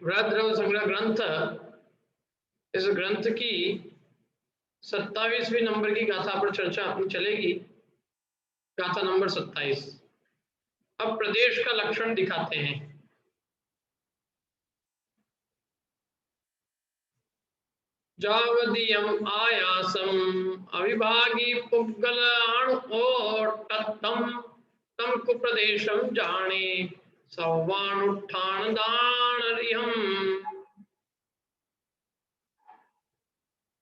बृहद द्रव्य संग्रह ग्रंथ, इस ग्रंथ की 27वीं नंबर की गाथा पर चर्चा अपनी चलेगी। गाथा नंबर 27। अब प्रदेश का लक्षण दिखाते हैं। जावदीयम आयासम अविभागी पुग्गलाणु तम कुप्रदेशम जाने सौवानुत्थान दानरिहम।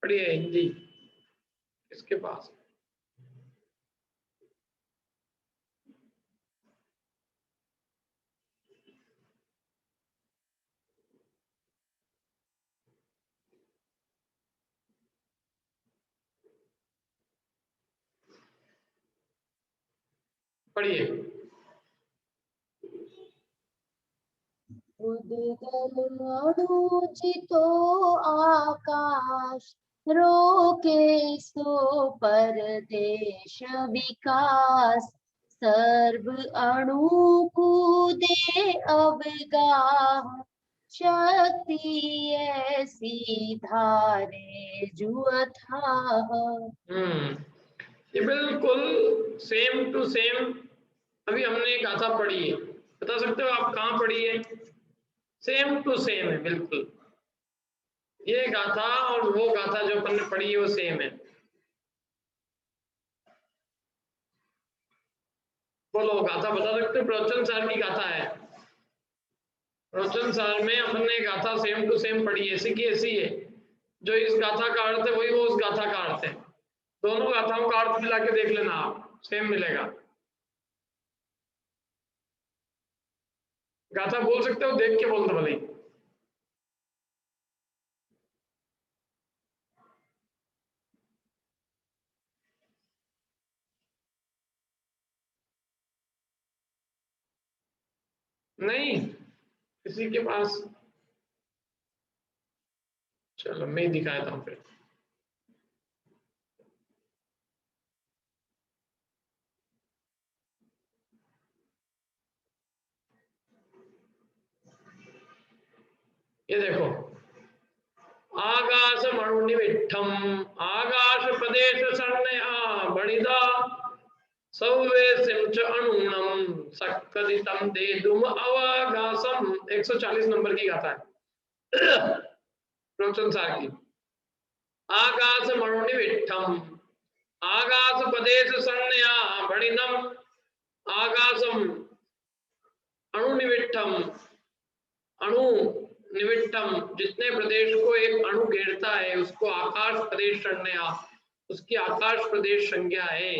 पढ़िए हिंदी इसके पास। पढ़िए। उद्गलनुजितो आकाश रोके सो परदेश विकास सर्व अणु कूदे अवगाह शक्ति ऐसी धारे जुअथाह। ये बिल्कुल सेम टू सेम अभी हमने गाथा पढ़ी है। बता सकते हो आप कहाँ पढ़ी है? सेम टू सेम है बिल्कुल। ये गाथा और वो गाथा जो अपन ने पढ़ी है वो सेम है। बोलो गाथा बता सकते हो? प्रवचन सार की गाथा है। प्रवचन सार में अपन ने गाथा सेम टू सेम पढ़ी है, ऐसी की ऐसी है। जो इस गाथा का अर्थ है वही वो उस गाथा का अर्थ है। दोनों गाथाओं का अर्थ मिला के देख लेना आप, सेम मिलेगा। गाथा बोल सकते हो, देख के बोल दो भले। नहीं किसी के पास? चलो मैं दिखाता हूँ फिर। ये देखो, आकाश मणुनिविट्ठम आकाश प्रदेश शरण्या बणिदा सौवे सिंच अणुणम सक्कदितम देदुम अवागासम। 140 नंबर की गाथा है प्रवचन सार की। आकाश मणुनिविट्ठम आकाश प्रदेश शरण्या बणिदम आकाशम अणुनिविट्ठम अणु निविट्टम जितने प्रदेश को एक अणु घेरता है उसको आकाश प्रदेश शरण्या, उसकी आकाश प्रदेश संज्ञा है।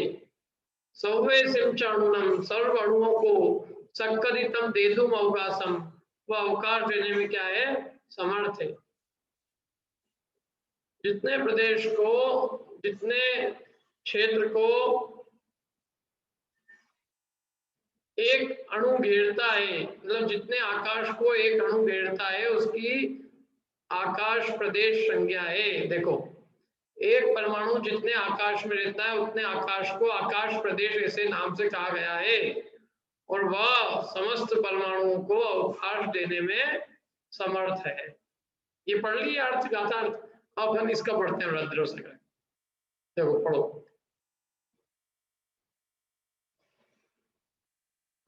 सौवे सिंचाणुनम सर्व अणुओं को सक्कदितम देदुम अवकाशम, वह अवकाश देने में क्या है? समर्थ है। जितने प्रदेश को, जितने क्षेत्र को एक अणु घेरता है, मतलब जितने आकाश को एक अणु घेरता है उसकी आकाश प्रदेश संज्ञा है। देखो, एक परमाणु जितने आकाश में रहता है उतने आकाश को आकाश प्रदेश ऐसे नाम से कहा गया है, और वह समस्त परमाणुओं को अवकाश देने में समर्थ है। ये पढ़ लिया अर्थ गाथा। अब हम इसका पढ़ते हैं रुद्र से। देखो पढ़ो,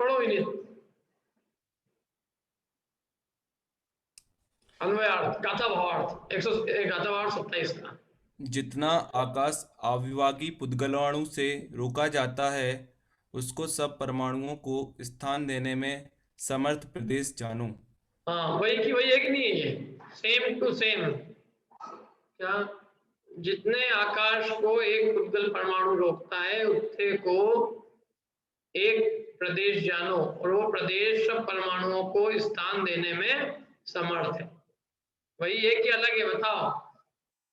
पढ़ो इन्हें। अन्वयार्थ गाथा भावार्थ 100 गाथा भावार्थ 27 का। जितना आकाश अविभागी पुद्गलाणु से रोका जाता है उसको सब परमाणुओं को स्थान देने में समर्थ प्रदेश जानो। हाँ वही की वही है कि नहीं है? ये सेम टू सेम। क्या? जितने आकाश को एक पुद्गल परमाणु रोकता है उतने को एक प्रदेश जानो, और वो प्रदेश सब परमाणुओं को स्थान देने में समर्थ है। वही है कि अलग है? बताओ।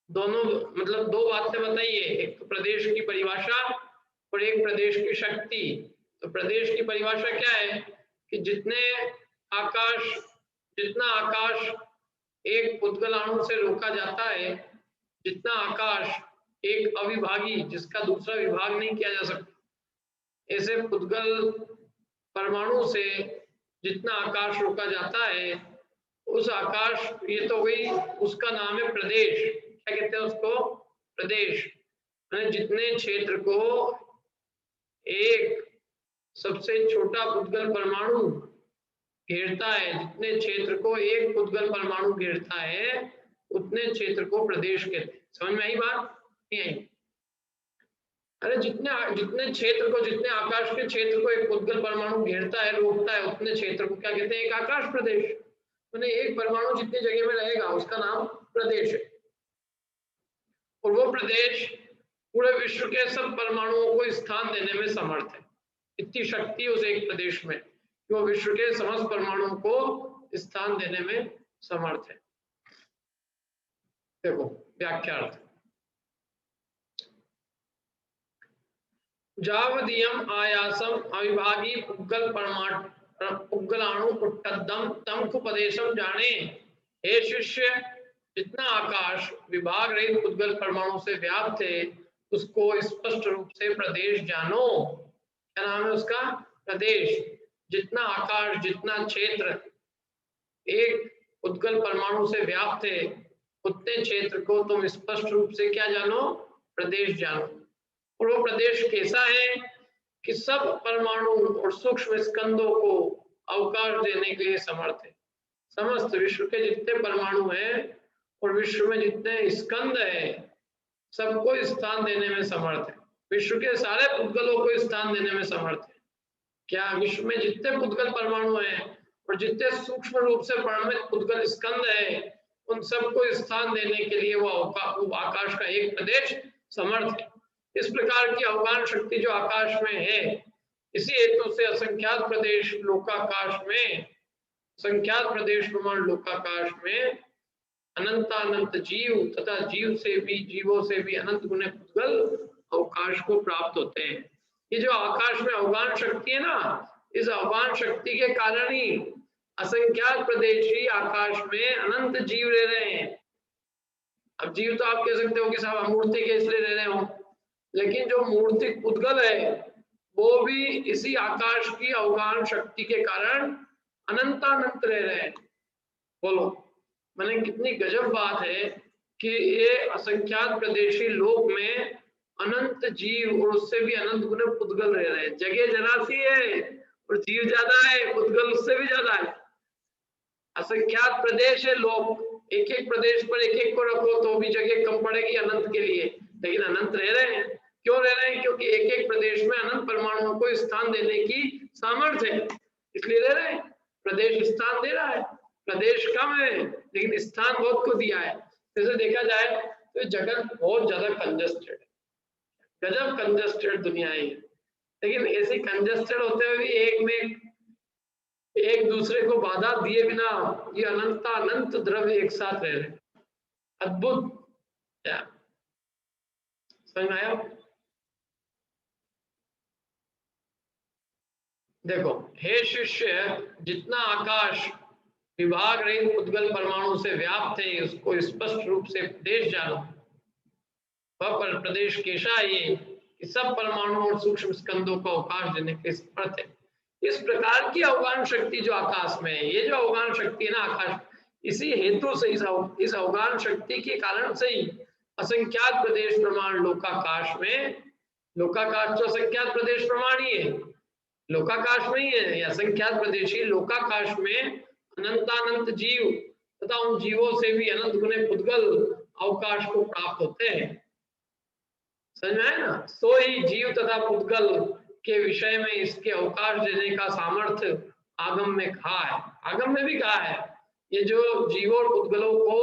दोनों मतलब दो बातें बताइए, एक तो प्रदेश की परिभाषा और एक प्रदेश की शक्ति। तो प्रदेश की परिभाषा क्या है कि जितना आकाश एक पुद्गलाणु से रोका जाता है, जितना आकाश एक अविभागी जिसका दूसरा विभाग नहीं किया जा सकता ऐसे पुद्गल परमाणु से जितना आकाश रोका जाता है उस आकाश, ये तो गई, उसका नाम है प्रदेश। क्या कहते हैं उसको? प्रदेश। मैंने जितने क्षेत्र को एक सबसे छोटा उद्गल परमाणु घेरता है, जितने क्षेत्र को एक उद्गल परमाणु घेरता है, उतने क्षेत्र को प्रदेश कहते हैं। समझ में आई बात? नहीं आई? अरे जितने क्षेत्र को, जितने आकाश के क्षेत्र को एक उद्गल परमाणु घेरता है, रोकता है, उतने क्षेत्र को क्या कहते हैं? एक आकाश प्रदेश। मैंने एक परमाणु जितनी जगह में रहेगा उसका नाम प्रदेश है, और वो प्रदेश पूरे विश्व के सब परमाणुओं को स्थान देने में समर्थ है। इतनी शक्ति उस एक प्रदेश में कि वो विश्व के समस्त परमाणुओं को स्थान देने में समर्थ है। देखो व्याख्यार्थ। जावदीयम आयासम अविभागी पुग्गल पुग्गलाणु पुट्टदम तमकुपदेशम जाने। हे शिष्य, जितना आकाश विभाग रहित पुद्गल परमाणु से व्याप्त है, उसको स्पष्ट रूप से प्रदेश जानो। क्या नाम है उसका? प्रदेश। जितना आकाश, जितना क्षेत्र एक उद्गल परमाणु से व्याप्त है, उतने क्षेत्र को तुम स्पष्ट रूप से क्या जानो? प्रदेश जानो। और वो प्रदेश कैसा है कि सब परमाणु और सूक्ष्म स्कंदों को अवकाश देने के लिए समर्थ है। समस्त विश्व के जितने परमाणु हैं और विश्व में जितने स्कंद है, सबको स्थान देने में समर्थ है। विश्व के सारे पुद्गलों को स्थान देने में समर्थ है। क्या विश्व में जितने पुद्गल परमाणु हैं और जितने सूक्ष्म रूप से परिणमित पुद्गल स्कंद है, उन सबको स्थान देने के लिए वो आकाश का एक प्रदेश समर्थ है। इस प्रकार की अवगाहन शक्ति जो आकाश में है, इसी हेतु से असंख्यात प्रदेश लोकाकाश में, संख्यात प्रदेश प्रमाण लोकाकाश में अनंतानंत जीव तथा जीवों से भी अनंत गुने पुद्गल अवकाश को प्राप्त होते हैं। ये जो आकाश में अवगाहन शक्ति है ना, इस अवगाहन शक्ति के कारण ही असंख्यात प्रदेशी आकाश में अनंत जीव रह रहे हैं। अब जीव तो आप कह सकते हो कि साहब अमूर्ति के इसलिए रह रहे हो, लेकिन जो मूर्तिक पुद्गल है वो भी इसी आकाश की अवगाहन शक्ति के कारण अनंतानंत रह रहे हैं। बोलो, मैंने कितनी गजब बात है कि ये असंख्यात प्रदेशी लोक में अनंत जीव और उससे भी अनंत गुने पुद्गल रह रहे हैं। जगह जरा सी है और जीव ज्यादा है, पुद्गल उससे भी ज्यादा है। असंख्यात प्रदेश है लोक, एक एक प्रदेश पर एक एक को रखो तो भी जगह कम पड़ेगी अनंत के लिए, लेकिन अनंत रह रहे हैं। क्यों रह रहे हैं? क्योंकि एक एक प्रदेश में अनंत परमाणुओं को स्थान देने की सामर्थ्य है, इसलिए रह रहे हैं। प्रदेश स्थान दे रहा है, प्रदेश कम है लेकिन स्थान बहुत को दिया है। जैसे देखा जाए तो जगत बहुत ज्यादा कंजस्टेड है, गजब कंजस्टेड दुनिया है, लेकिन ऐसे कंजस्टेड होते हुए भी एक में एक दूसरे को बाधा दिए बिना ये अनंत द्रव्य एक साथ रह रहे। अद्भुत। क्या समझ में आया? देखो, हे शिष्य, जितना आकाश विभाग रहित उद्गल परमाणु से व्याप्त है, उसको स्पष्ट रूप से प्रदेश जानो। वह पर प्रदेश कैसा है कि सब परमाणु और सूक्ष्म स्कंदों को अवकाश देने के समर्थ है। इस प्रकार की अवगाहन शक्ति जो आकाश में है, ये जो अवगाहन शक्ति है ना आकाश, इसी हेतु से इस अवगाहन शक्ति के कारण से ही असंख्यात प्रदेश प्रमाण लोकाकाश में, लोकाकाश तो असंख्यात प्रदेश प्रमाण ही है, लोकाकाश में ही है, असंख्यात प्रदेशी लोकाकाश में अनंतानंत जीव तथा उन जीवों से भी अनंत गुने पुद्गल अवकाश को प्राप्त होते हैं। समझ में आया ना? सो ही जीव तथा पुद्गल के विषय में इसके अवकाश देने का सामर्थ्य आगम में कहा है। आगम में भी कहा है, ये जो जीवों और पुद्गलों को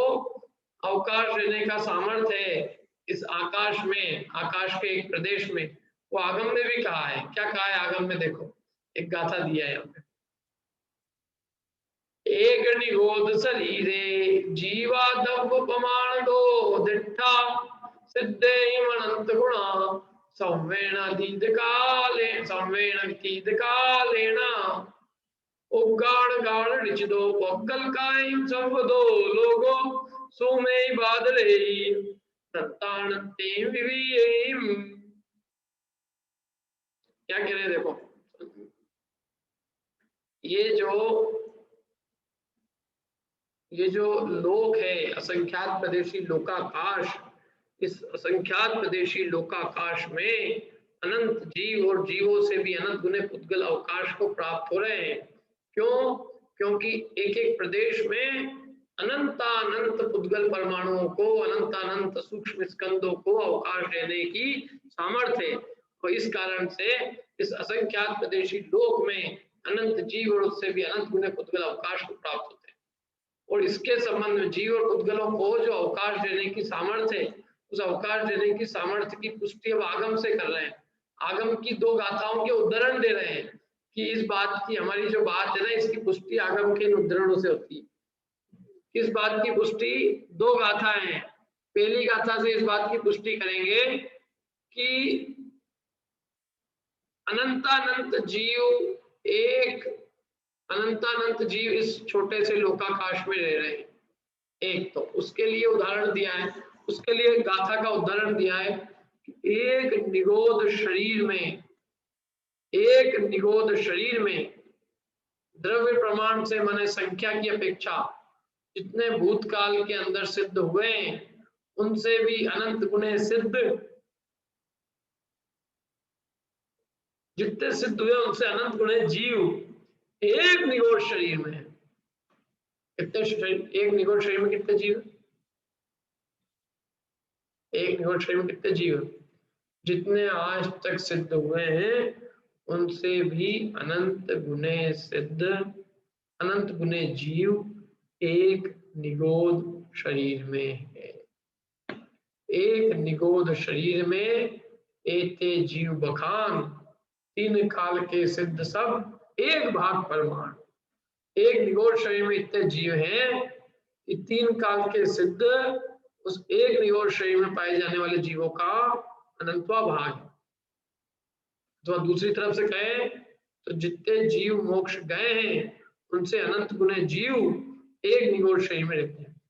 अवकाश देने का सामर्थ्य है इस आकाश में, आकाश के एक प्रदेश में, वो आगम में भी कहा है। क्या कहा है आगम में? देखो, एक गाथा दिया है यहाँ पे। एक निगोद शरीरे जीवादवपमाण दो दिट्ठा सिद्धे अनंत गुणा संवेण उगाण गाण ऋचिदो पगल कायम संवदो लोगो सुमे बादले दत्तानते विवीयम। क्या कह रहे? देखो, ये जो ये जो लोक है असंख्यात प्रदेशी लोकाकाश, इस असंख्यात प्रदेशी लोकाकाश में अनंत जीव और जीवों से भी अनंत गुने पुद्गल अवकाश को प्राप्त हो रहे हैं। क्यों? क्योंकि एक एक प्रदेश में अनंतानंत पुद्गल परमाणुओं को, अनंतानंत सूक्ष्म स्कंदों को अवकाश देने की सामर्थ्य है, और इस कारण से इस असंख्यात प्रदेशी लोक में अनंत जीव और उससे भी अनंत गुने पुद्गल अवकाश को प्राप्त होते हैं। और इसके संबंध में जीव और पुद्गलों को जो अवकाश देने की सामर्थ्य है, उस अवकाश देने की सामर्थ्य की पुष्टि अब आगम से कर रहे हैं। आगम की दो गाथाओं के उदाहरण दे रहे हैं कि इस बात की, हमारी जो बात है ना, इसकी पुष्टि आगम के उदाहरणों से होती है। किस बात की पुष्टि? दो गाथाएं हैं। पहली गाथा से इस बात की पुष्टि करेंगे कि अनंतानंत जीव इस छोटे से लोकाकाश में रह रहे हैं। एक तो उसके लिए उदाहरण दिया है, उसके लिए गाथा का उदाहरण दिया है कि एक निगोद शरीर में द्रव्य प्रमाण से माने संख्या की अपेक्षा जितने भूतकाल के अंदर सिद्ध हुए हैं, उनसे भी अनंत गुणे सिद्ध, जितने सिद्ध हुए उनसे अनंत गुणे जीव एक निगोद शरीर में है। कितने शरीर? एक निगोद शरीर में कितने जीव? एक निगोद शरीर में कितने जीव? जितने आज तक सिद्ध हुए हैं उनसे भी अनंत गुणे सिद्ध, अनंत गुणे जीव एक निगोद शरीर में है। एक निगोद शरीर में एते जीव बखान, तीन काल के सिद्ध सब एक भाग परमाणु। एक निगोद शरीर में इतने जीव हैं कि तीन काल के सिद्ध उस एक निगोद शरीर में पाए जाने वाले जीवों का अनंतवा भाग है। तो दूसरी तरफ से कहें तो जितने जीव मोक्ष गए हैं उनसे अनंत गुणे जीव एक निगोद शरीर में रहते हैं।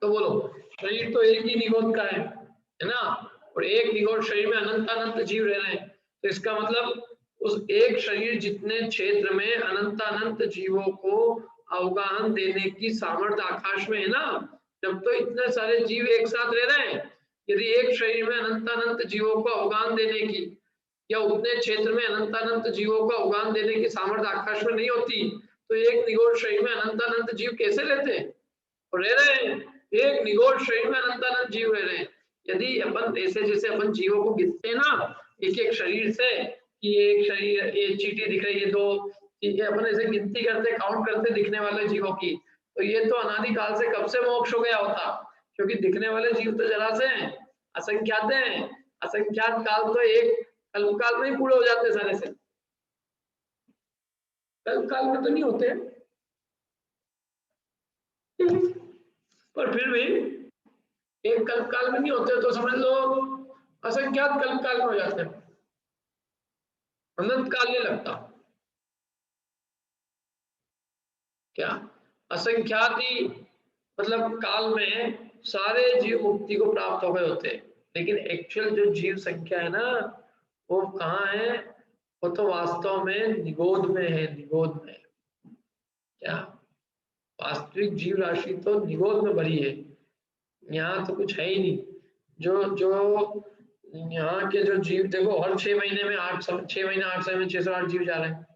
तो बोलो, शरीर तो एक ही निगोद का है ना, और एक निगोद शरीर में अनंत जीव रह रहे हैं। तो इसका मतलब उस एक शरीर जितने क्षेत्र में अनंत जीवों को अवगाहन देने की सामर्थ्य आकाश में है ना, जब तो इतने सारे जीव एक साथ रह रहे हैं, यदि एक शरीर में अनंत जीवों को अवगाहन देने की या उतने क्षेत्र में अनंत जीवों को अवगाहन देने की सामर्थ्य आकाश में नहीं होती, तो एक निगोद शरीर में अनंत जीव कैसे रहते हैं? और रह रहे हैं। एक निगोद शरीर में अनंत जीव रह रहे हैं। यदि अपन ऐसे जैसे अपन जीवों को गिनते हैं ना एक एक शरीर से, कि एक शरीर, एक चींटी दिख रही है, दो चीजें, अपन ऐसे गिनती करते, काउंट करते दिखने वाले जीवों की, तो ये तो अनादिकाल से कब से मोक्ष हो गया होता, क्योंकि दिखने वाले जीव तो जरा से हैं, असंख्यात हैं। असंख्यात काल तो एक कल्पकाल में ही पूरे हो जाते सारे से, कल्पकाल में तो नहीं होते, पर फिर भी एक कल्पकाल में नहीं होते तो समझ लो असंख्यात कल्पकाल में हो जाते हैं, अनंत काल नहीं लगता। क्या असंख्यात ही मतलब काल में सारे जीव मुक्ति को प्राप्त हो गए होते हैं, लेकिन एक्चुअल जो जीव संख्या है ना वो कहाँ है? वो तो वास्तव में निगोद में है, निगोद में। क्या वास्तविक जीव राशि तो निगोद में भरी है, यहाँ तो कुछ है ही नहीं। जो यहाँ के जो जीव देखो, हर 6 महीने में 6 महीने 8 समय में 608 जीव जा रहे हैं।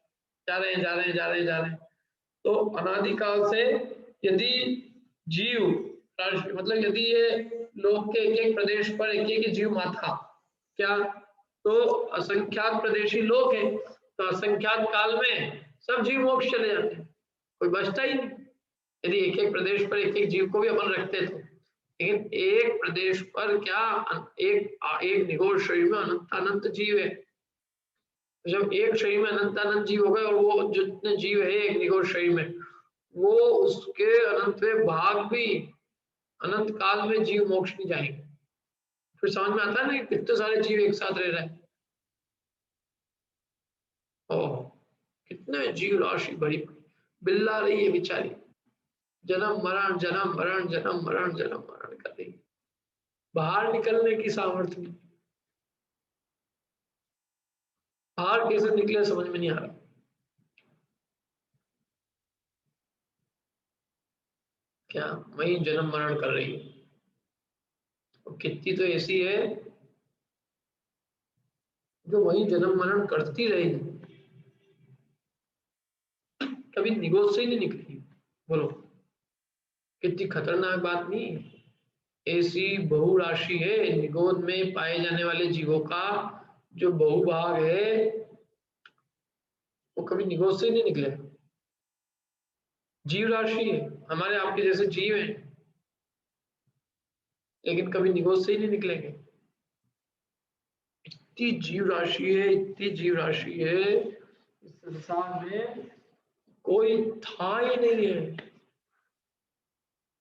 तो अनादिकाल से यदि जीव मतलब यदि ये लोक के एक एक प्रदेश पर एक एक जीव माथा, क्या तो असंख्यात प्रदेशी लोक है, तो असंख्यात काल में सब जीव मोक्ष चले जाते हैं, कोई बचता ही नहीं। यदि एक एक प्रदेश पर एक एक जीव को भी अपन रखते थे, लेकिन एक प्रदेश पर क्या एक निगोद शरीर में अनंत जीव है। जब एक शरीर में अनंत जीव हो गए और वो जितने जीव है एक निगोद शरीर में, वो उसके अनंत भाग भी अनंत काल में जीव मोक्ष नहीं जाएंगे। फिर समझ में आता है ना कितने सारे जीव एक साथ रह रहे हैं। ओह, कितने जीव राशि भरी बिल्ला रही है बेचारी, जन्म मरण जन्म मरण जन्म मरण जन्म मरण कर रही, बाहर निकलने की सामर्थ्य नहीं। बाहर कैसे निकले समझ में नहीं आ रहा। क्या वही जन्म मरण कर रही है। और कितनी तो ऐसी है जो वही जन्म मरण करती रहेगी, कभी निगोद से ही नहीं निकली। बोलो कितनी खतरनाक बात नहीं है। ऐसी बहुराशि है निगोद में पाए जाने वाले जीवों का, जो बहुभाग है वो कभी निगोद से ही नहीं निकले। जीव राशि है, हमारे आपके जैसे जीव हैं, लेकिन कभी निगोद से ही नहीं निकलेंगे। इतनी जीव राशि है, इतनी जीव राशि है, इस संसार में कोई था ही नहीं है।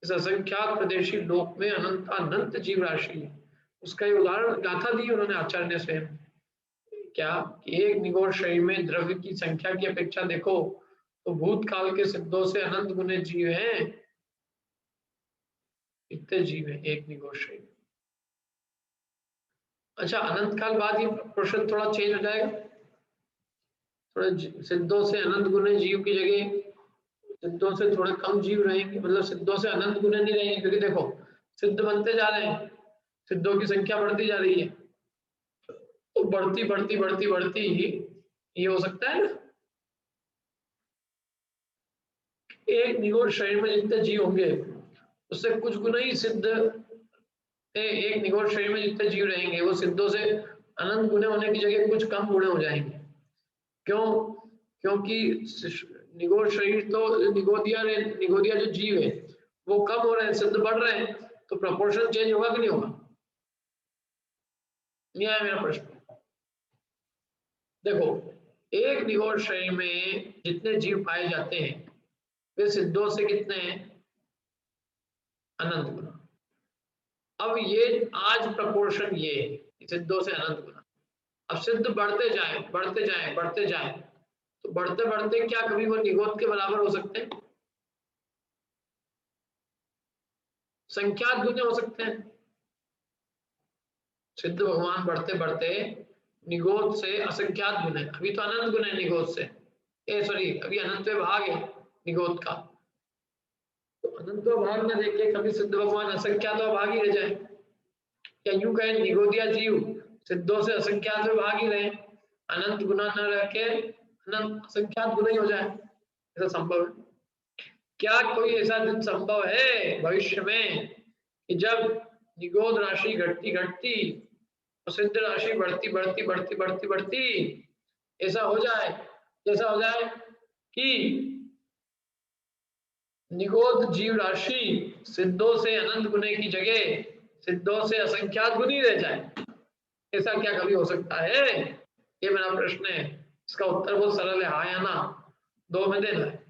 इस असंख्यात प्रदेशी लोक में अनंत अनंत जीव राशि है। उसका एक उदाहरण गाथा दी उन्होंने आचार्य ने स्वयं। क्या कि एक निगोद शरीर में द्रव्य की संख्या की अपेक्षा देखो तो भूतकाल के सिद्धों से अनंत गुने जीव हैं। इतने जीव हैं एक निगोद शरीर। अच्छा, अनंत काल बाद ये प्रश्न थोड़ा चेंज हो जाएगा। थोड़े सिद्धों से अनंत गुने जीव की जगह सिद्धों से थोड़े कम जीव रहेंगे, मतलब सिद्धों से अनंत गुने नहीं रहेंगे, क्योंकि देखो सिद्ध बनते जा रहे हैं, सिद्धों की संख्या बढ़ती जा रही है, तो बढ़ती बढ़ती बढ़ती बढ़ती ये हो सकता है ना, एक निगोद शरीर में जितने जीव होंगे उससे कुछ गुना ही सिद्ध, एक निगोद शरीर में जितने जीव रहेंगे वो सिद्धों से अनंत गुने होने की जगह कुछ कम गुणे हो जाएंगे। क्यों? क्योंकि निगोद शरीर तो निगोदिया जो जीव है वो कम हो रहे हैं, सिद्ध बढ़ रहे हैं, तो प्रोपोर्शन चेंज होगा कि नहीं होगा? नहीं आया मेरा प्रश्न? देखो एक निगोद शरीर में जितने जीव पाए जाते हैं वे सिद्धों से कितने हैं? अनंत गुना। अब ये आज प्रपोर्शन ये है सिद्धों से अनंत गुना। अब सिद्ध बढ़ते जाए बढ़ते जाए बढ़ते जाए, तो बढ़ते बढ़ते क्या कभी वो निगोद के बराबर हो सकते हैं? संख्यात गुने हो सकते हैं। सिद्ध भगवान बढ़ते बढ़ते निगोद से असंख्यात गुने, अभी तो अनंत गुने निगोद से, सॉरी अभी अनंत भाग है निगोद का, तो अनंत भाग न देखे कभी सिद्ध भगवान असंख्यात भाग ही रह जाए। क्या यूं कहें निगोदिया जीव सिद्धों से असंख्यात भाग ही रहे, अनंत गुना न रह के अनंत असंख्यात गुना ही हो जाए? ऐसा संभव है? क्या कोई ऐसा दिन संभव है भविष्य में कि जब निगोद राशि घटती घटती और सिद्ध राशि बढ़ती बढ़ती बढ़ती बढ़ती बढ़ती ऐसा हो जाए, जैसा हो जाए कि निगोद जीव राशि सिद्धों से अनंत गुने की जगह सिद्धों से असंख्यात गुनी रह जाए? ऐसा क्या कभी हो सकता है? ये मेरा प्रश्न है। इसका उत्तर बहुत सरल है, हाँ या ना, दो में देना है।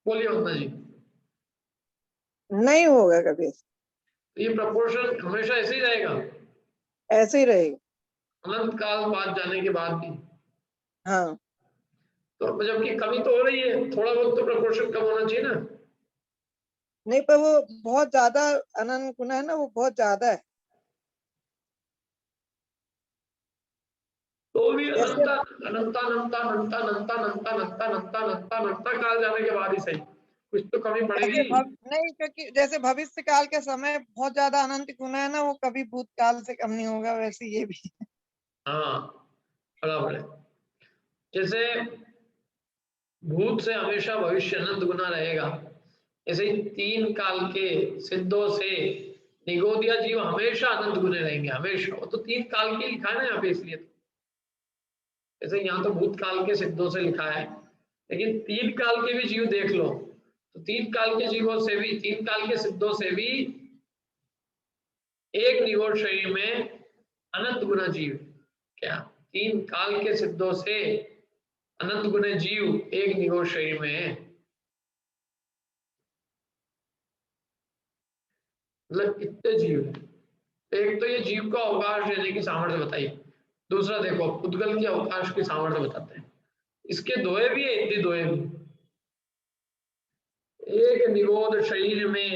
बोलिए वंदना जी। नहीं होगा कभी, तो ये प्रपोर्शन हमेशा ऐसे ही रहेगा ऐसे ही रहेगा। अनंत काल बाद जाने के बाद भी? हाँ, तो जबकि कमी तो हो रही है, थोड़ा बहुत तो प्रपोर्शन कम होना चाहिए ना? नहीं पर वो बहुत ज्यादा अनंत गुना है ना, वो बहुत ज्यादा है। तो भी जैसे अनंता अनंता अनंता अनंता अनंता अनंता अनंता अनंता अनंता अनंता काल जाने के बाद ही सही कुछ तो कमी पड़ेगी। नहीं, क्योंकि जैसे भविष्य काल के समय बहुत ज्यादा अनंत गुना है ना, वो कभी भूतकाल से कम नहीं होगा, वैसे ये भी। हाँ बराबर है। जैसे भूत से हमेशा भविष्य अनंत गुना रहेगा, ऐसे ही तीन काल के सिद्धों से निगोदिया जीव हमेशा अनंत गुने रहेंगे, हमेशा। वो तो तीन काल के लिखा है ना यहाँ पे, इसलिए तो जैसे यहाँ तो भूतकाल के सिद्धों से लिखा है, लेकिन तीन काल के भी जीव देख लो तो तीन काल के जीवों से भी, तीन काल के सिद्धों से भी एक निगोद शरीर में अनंत गुना जीव। क्या तीन काल के सिद्धों से अनंत गुने जीव एक निगोद शरीर में है? मतलब कितने जीव है? एक तो ये जीव को अवकाश देने की सामर्थ्य बताई, दूसरा देखो पुद्गल की अवकाश की सामर्थ्य बताते हैं। इसके दोए भी है, इतनी दोए भी। एक निगोद शरीर में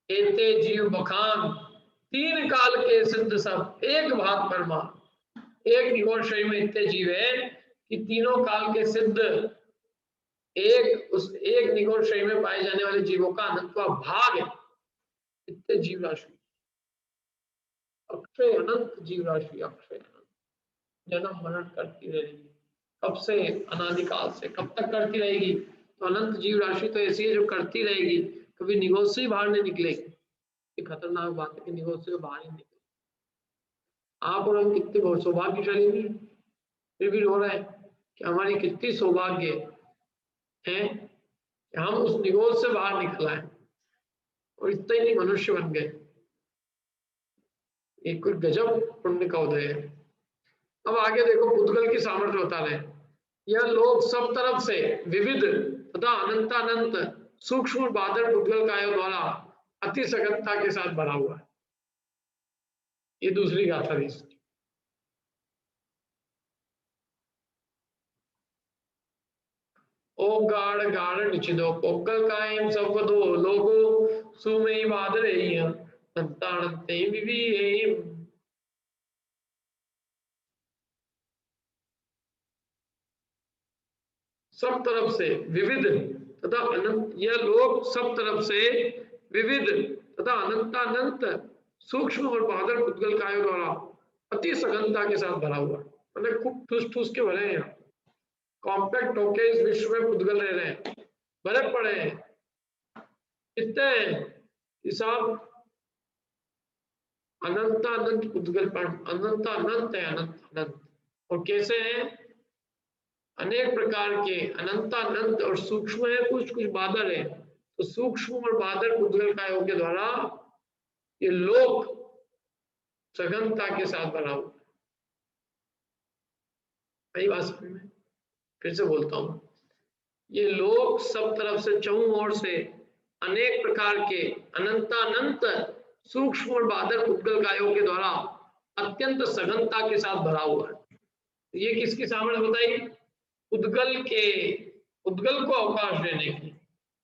एते जीव बखान तीन काल के सिद्ध सब एक भाग परमा, एक निगोर शरीर में इतने जीव है कि तीनों काल के सिद्ध एक निगोर शरीर में पाए जाने वाले जीवों का अनंतवा भाग है। इतने जीव राशि, अक्षय अनंत जीव राशि, अक्षय अनंत, जन्म मरण करती रहेगी। कब से? अनादिकाल से। कब तक करती रहेगी? तो अनंत जीव राशि तो ऐसी है जो करती रहेगी, कभी निगोर से ही बाहर नहीं निकलेगी। ये खतरनाक बात है कि निगोर से बाहर ही निकले। आप और हम कितने बहुत सौभाग्यशाली नहीं, फिर भी रो रहे हैं कि हमारी कितनी सौभाग्य है कि हम उस निगोर से बाहर निकल आए और इतना ही नहीं, मनुष्य बन गए। एक कोई गजब पुण्य का उदय है। अब आगे देखो, पुद्गल की सामर्थ्य बता रहे हैं। यह लोक सब तरफ से विविध तथा अनंतानंत सूक्ष्म बादल पुद्गल कायों द्वारा अति सघनता के साथ भरा हुआ है। ये दूसरी गाथा थी इसकी। ओ गाढ़ गाढ़ निचिदो पुद्गल कायम सबवदो लोगो सुमई बादरेयं अनंतानंते विविधेयं। सब तरफ से विविध तथा अनंत, यह लोक सब तरफ से विविध तथा अनंतानंत सूक्ष्म और बहादुर पुद्गल कायों द्वारा अति सघनता के साथ भरा हुआ, मतलब खूब ठूस ठूस के भरे हैं। कॉम्पैक्ट होके इस विश्व में पुद्गल रह रहे हैं, भरे पड़े हैं। कितने हैं? सब अनंतानंत पुद्गल, अनंतानंत है, अनंत अनंत। और कैसे हैं? अनेक प्रकार के अनंतानंत और सूक्ष्म है, कुछ कुछ बादल है। तो सूक्ष्म और बादल पुद्गल कायों के द्वारा ये लोक सघनता के साथ भरा हुआ है। बात समझ में? फिर से बोलता हूं, ये लोक सब तरफ से चौं ओर से अनेक प्रकार के अनंतानंत सूक्ष्म और बादल पुद्गल कायों के द्वारा अत्यंत सघनता के साथ भरा हुआ है। ये किसकी सामर्थ्य बताई? उद्गल को अवकाश देने की।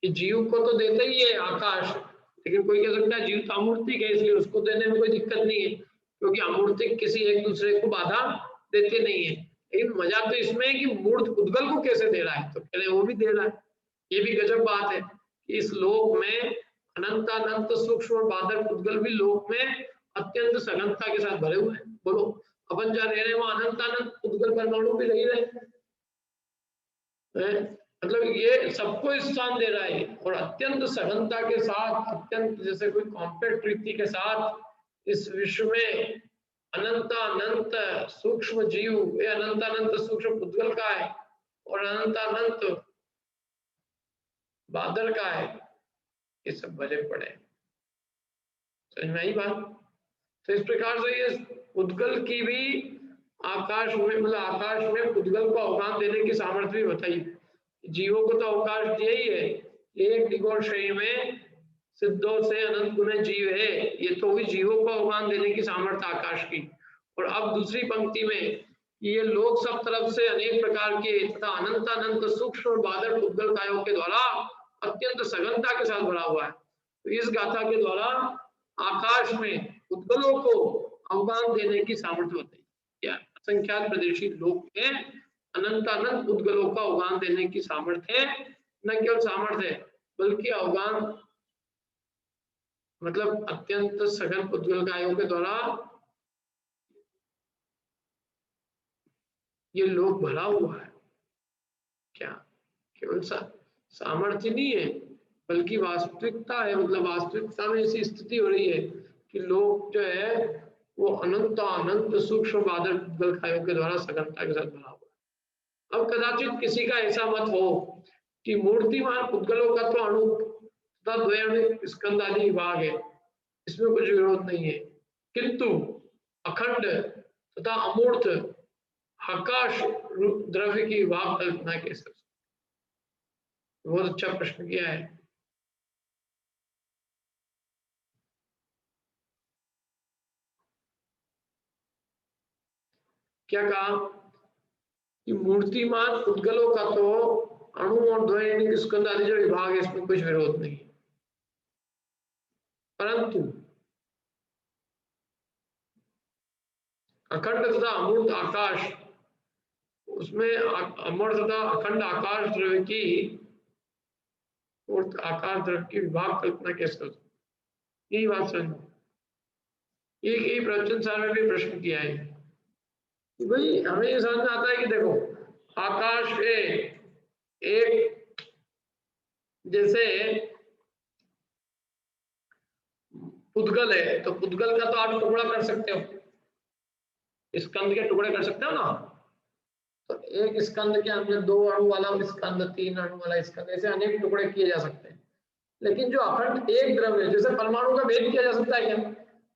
कि जीव को तो देता ही है आकाश, लेकिन कोई कह सकता है जीव तो अमूर्तिक है इसलिए उसको देने में कोई दिक्कत नहीं है, क्योंकि अमूर्तिक किसी एक दूसरे को बाधा देते नहीं है। लेकिन मजा तो इसमें है कि मूर्त उद्गल को कैसे दे रहा है, तो पहले वो भी दे रहा है। ये भी गजब बात है कि इस लोक में अनंतानंत सूक्ष्म और बादल उद्गल भी लोक में अत्यंत सघनता के साथ भरे हुए हैं। बोलो, अपन जहाँ रह रहे हैं वहां अनंतानंत उद्गल परमाणु भी नहीं रहे, मतलब ये सबको स्थान दे रहा है और अत्यंत सघनता के साथ, अत्यंत जैसे कोई कॉम्पैक्ट रीति के साथ इस विश्व में अनंतानंत सूक्ष्म जीव, ये अनंतानंत सूक्ष्म पुद्गल का है और अनंतानंत बादल का है, ये सब भरे पड़े। समझ में आई बात? तो इस प्रकार से ये पुद्गल की भी आकाश में, मतलब आकाश में पुद्गल को अवकाश देने की सामर्थ्य भी बताई। जीवों को तो अवकाश दिया ही है, एक निगोर शरीर में सिद्धों से अनंत गुने जीव है, ये तो भी जीवों को अवकाश देने की सामर्थ्य आकाश की। और अब दूसरी पंक्ति में ये लोक सब तरफ से अनेक प्रकार के तथा अनंतानंत सूक्ष्म और बादल पुद्गल कायों के द्वारा अत्यंत सघनता के साथ भरा हुआ है। तो इस गाथा के द्वारा आकाश में पुद्गलों को अवकाश देने की सामर्थ्य बताई। क्या असंख्यात प्रदेशी लोक में अनंतानंत पुद्गलों का अवगान देने की सामर्थ्य है। न केवल सामर्थ्य है बल्कि अवगान मतलब अत्यंत सघन पुद्गल कायों के द्वारा ये लोक भरा हुआ है। क्या केवल सामर्थ्य नहीं है बल्कि वास्तविकता है, मतलब वास्तविकता में ऐसी स्थिति हो रही है कि लोक जो है वो अनंत सूक्ष्म बादल पुद्गल कायों के द्वारा सघनता के साथ भरा हुआ है। अब कदाचित किसी का ऐसा मत हो कि मूर्तिमान पुद्गलों का तो अणु तथा द्वैणिक स्कंद आदि विभाग है, इसमें कुछ विरोध नहीं है, किंतु अखंड तथा अमूर्त आकाश द्रव्य की विभाग कल्पना कैसे? बहुत अच्छा प्रश्न किया है। क्या कहा कि मूर्तिमान पुद्गलों का तो अणु और द्वैणिक स्कंद आदि जो विभाग है इसमें कुछ विरोध नहीं, परंतु अखंड तथा अमूर्त आकाश, उसमें अमूर्त तथा अखंड आकाश द्रव्य की मूर्त आकाश द्रव्य की विभाग कल्पना कैसे हो सकती, यही बात समझ। एक ही प्रवचन सार में भी प्रश्न किया है कि भाई हमें ये समझ में आता है कि देखो आकाश है एक, जैसे पुद्गल है तो पुद्गल का तो आप टुकड़ा कर सकते हो, स्कंद के टुकड़े कर सकते हो ना, तो एक स्कंद के अंदर 2 अणु वाला स्कंद, 3 अणु वाला स्कंद, ऐसे अनेक टुकड़े किए जा सकते हैं। लेकिन जो अखंड एक द्रव्य, जैसे परमाणु का भेद किया जा सकता है क्या,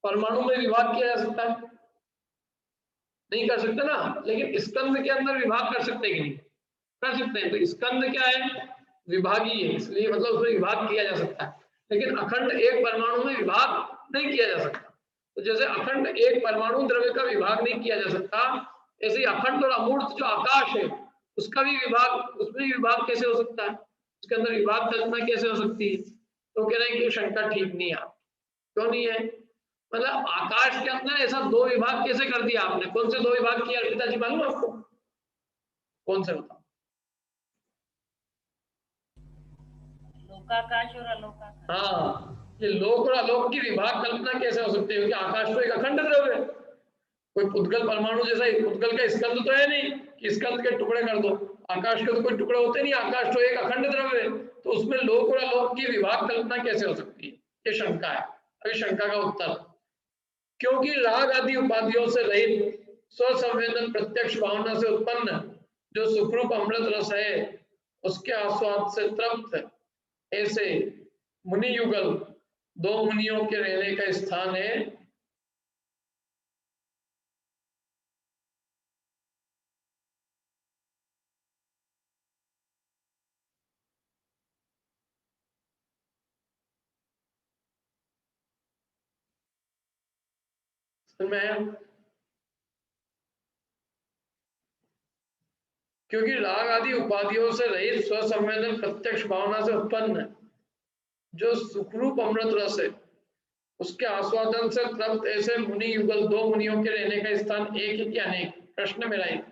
परमाणु में विभाग किया जा सकता है, नहीं कर सकते ना, लेकिन स्कंद के अंदर विभाग कर सकते हैं कि नहीं, कर सकते हैं। तो स्कंद क्या है, विभागीय है, इसलिए मतलब उसमें विभाग किया जा सकता है, लेकिन अखंड एक परमाणु में विभाग नहीं किया जा सकता। तो जैसे अखंड एक परमाणु द्रव्य का विभाग नहीं किया जा सकता, ऐसे ही अखंड और अमूर्त जो आकाश है उसका भी विभाग, उसमें विभाग कैसे हो सकता है, उसके अंदर विभाग कल्पना कैसे हो सकती है। तो कह रहे हैं कि शंका ठीक नहीं है। क्यों नहीं है, मतलब आकाश के अंदर ऐसा 2 विभाग कैसे कर दिया आपने, कौन से 2 विभाग किया पिताजी मालूम आपको, कौन से बताओ। लोकाकाश और अलोकाकाश। हाँ, ये लोक और अलोक की विभाग कल्पना कैसे हो सकती है, क्योंकि आकाश तो एक अखंड द्रव्य है, कोई पुद्गल परमाणु जैसा पुद्गल का स्कंद तो है नहीं कि स्कंद के टुकड़े कर दो, आकाश के तो कोई टुकड़े होते नहीं, आकाश तो एक अखंड द्रव्य है, तो उसमें लोक और अलोक की विभाग कल्पना कैसे हो सकती है, ये शंका है। अभी शंका का उत्तर, क्योंकि राग आदि उपाधियों से रहित स्वसंवेदन प्रत्यक्ष भावना से उत्पन्न जो सुखरूप अमृत रस है उसके आस्वाद से तृप्त ऐसे मुनि युगल 2 मुनियों के रहने का स्थान है। में क्योंकि राग आदि उपाधियों से रहित स्वसंवेदन प्रत्यक्ष भावना से उत्पन्न जो सुखरूप अमृत रस है उसके आस्वादन से तृप्त ऐसे मुनि युगल 2 मुनियों के रहने का स्थान एक है कि अनेक, प्रश्न मेरा एक।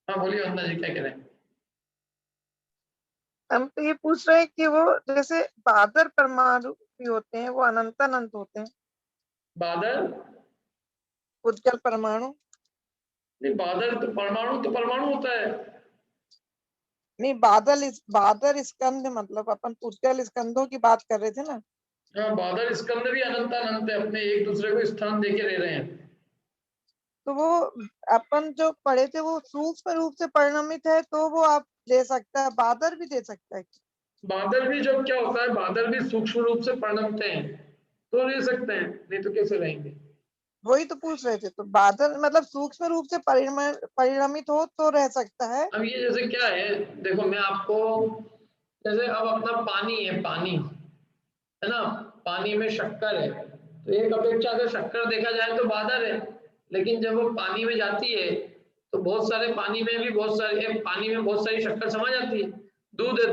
हाँ बोलिए वंदना जी, क्या कह रहे हैं। हम तो ये पूछ रहे हैं कि वो जैसे बादल परमाणु भी होते हैं, वो अनंत अनंत होते हैं, बादल पुद्गल परमाणु नहीं, बादल तो परमाणु होता है। नहीं, बादल स्कंद, मतलब अपन पुद्गल स्कंदों की बात कर रहे थे ना। हाँ, बादल स्कंद भी अनंत अनंत है, अपने एक दूसरे को स्थान देके रह रहे हैं। तो वो अपन जो पढ़े थे वो सूक्ष्म रूप से परिणमित है, तो वो आप ले सकता है, बादल भी दे सकता है। बादल भी जब क्या होता है, बादल भी सूक्ष्म रूप से परिणमते हैं तो ले सकते हैं, नहीं तो कैसे रहेंगे। वही तो पूछ रहे थे, तो बादल मतलब सूक्ष्म रूप से परिणमित हो तो रह सकता है। अब ये जैसे क्या है, देखो मैं आपको, जैसे अब अपना पानी है, पानी है ना, पानी में शक्कर है, तो एक अपेक्षा अगर शक्कर देखा जाए तो बादल है, लेकिन जब वो पानी में जाती है तो बहुत सारे पानी में भी बहुत सारे, पानी में बहुत सारी शक्कर समा जाती है। दूध है,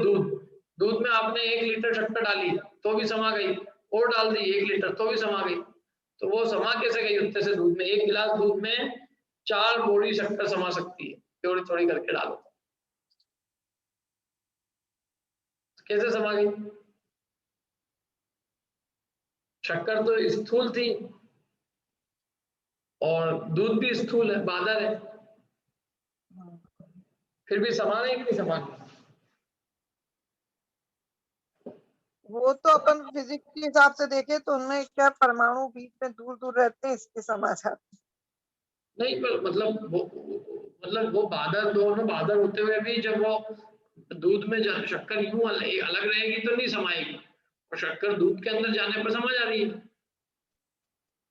दूध में आपने 1 लीटर शक्कर डाली तो भी समा गई, और डाल दी 1 लीटर तो भी समा गई, तो वो समा कैसे गई उत्ते से दूध में, 1 गिलास दूध में 4 बोरी शक्कर समा सकती है, थोड़ी थोड़ी करके डालो, कैसे समा गई। शक्कर तो स्थूल थी और दूध भी स्थूल है, बादल है, फिर भी समान है कि नहीं समान। वो तो अपन फिजिक्स के हिसाब से देखें तो उनमें क्या परमाणु बीच में दूर दूर रहते हैं, इसके समा जाते हैं। नहीं पर मतलब वो बादल, दोनों बादल होते हुए भी जब वो दूध में शक्कर यूं अलग रहेगी तो नहीं समाएगी, और शक्कर दूध के अंदर जाने पर समा जा रही है।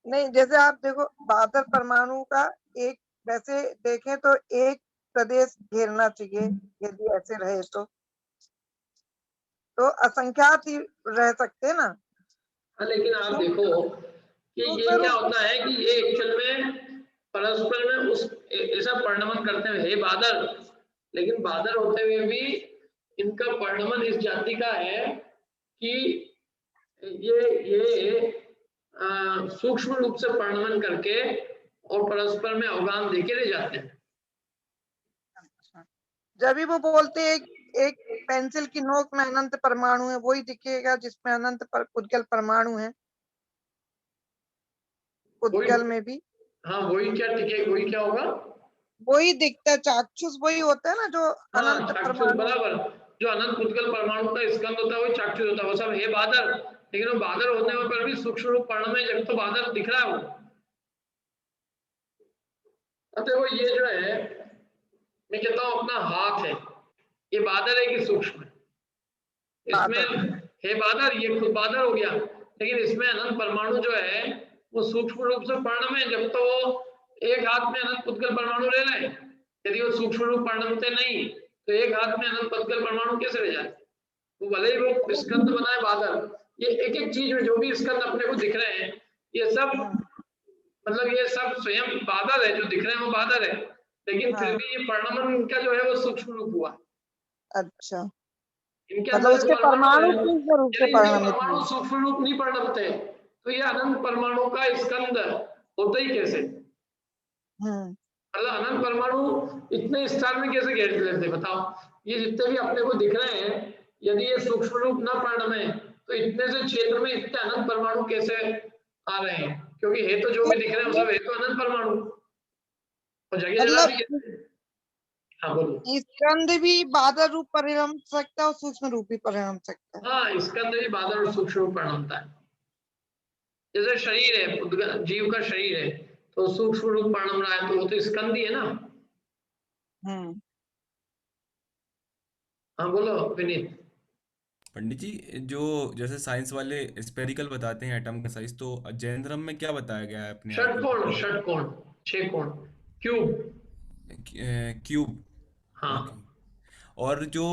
नहीं, जैसे आप देखो बादल परमाणु का एक, वैसे देखें तो एक प्रदेश घेरना चाहिए, यदि ऐसे रहे तो असंख्यात ही रह सकते हैं ना। हाँ, लेकिन आप देखो कि ये क्या होता है कि ये एक्चुअल में परस्पर में उस ऐसा परिणमन करते हुए हे बादल, लेकिन बादल होते हुए भी इनका परिणमन इस जाति का है कि ये सूक्ष्म रूप से परिणमन करके और परस्पर में अवगान देके ले जाते हैं। जब भी वो बोलते हैं एक पेंसिल की नोक में अनंत परमाणु है, वही दिखेगा जिसमें अनंत उद्गल परमाणु है, उद्गल में भी हाँ वही क्या टिके, वही क्या होगा, वही दिखता है, चाक्षुष वही होता है ना जो हाँ अनंत चाक्षुष, परमाणु। बराबर, जो अनंत उद्गल परमाणु का स्कंद होता है वही चाक्षुष होता है। वो सब है बादल, लेकिन वो बादल होने पर भी सूक्ष्म रूप पर्ण में जब तो बादल दिख रहा है वो। देखो ये जो है, मैं कहता हूँ अपना हाथ है, ये बादल है कि सूक्ष्म है? इसमें है बादल, ये खुद बादल हो गया, लेकिन इसमें अनंत परमाणु जो है वो सूक्ष्म रूप से पर्ण में, जब तो वो एक हाथ में अनंत उद्गल परमाणु ले रहे हैं, यदि वो सूक्ष्म रूप पर्ण से नहीं तो एक हाथ में अनंत उद्गल परमाणु कैसे ले जाए? वो भले ही वो स्कंद बनाए बादल, ये एक एक चीज में जो भी स्कंद अपने को दिख रहे हैं, ये सब मतलब ये सब स्वयं बादल है, जो दिख रहे हैं वो बादल है, लेकिन फिर भी ये परिणमन इनका जो है वो सूक्ष्म रूप हुआ। अच्छा, इनके मतलब अंदर उसके परमाणु किस रूप से परिणमित हुए? परमाणु सूक्ष्म रूप नहीं परिणमते, तो ये अनंत परमाणु का स्कंद होता ही कैसे? मतलब अनंत परमाणु इतने स्थान में कैसे घेर लेते बताओ? ये जितने भी अपने को दिख रहे हैं, यदि ये सूक्ष्म रूप न परिणमे तो इतने से क्षेत्र में इतने अनंत परमाणु कैसे आ रहे हैं? क्योंकि है तो जो भी दिख रहे हैं वो सब है तो अनंत परमाणु, और जगह जगह भी। हाँ बोलो। स्कंद भी बादल रूप परिणम सकता है और सूक्ष्म रूप भी परिणम सकता है। हाँ स्कंद भी बादल और सूक्ष्म रूप परिणमता है। जैसे शरीर है, जीव का शरीर है तो सूक्ष्म रूप परिणम रहा है, तो वो तो स्कंद ही है ना। हाँ बोलो विनीत। पंडित जी, जो जैसे साइंस वाले स्पेरिकल बताते हैं एटम का साइज, तो जैन धर्म में क्या बताया गया है अपने यहाँ षटकोण, षटकोण, 6 कोण, क्यूब, क्यूब? हाँ। ओके। और जो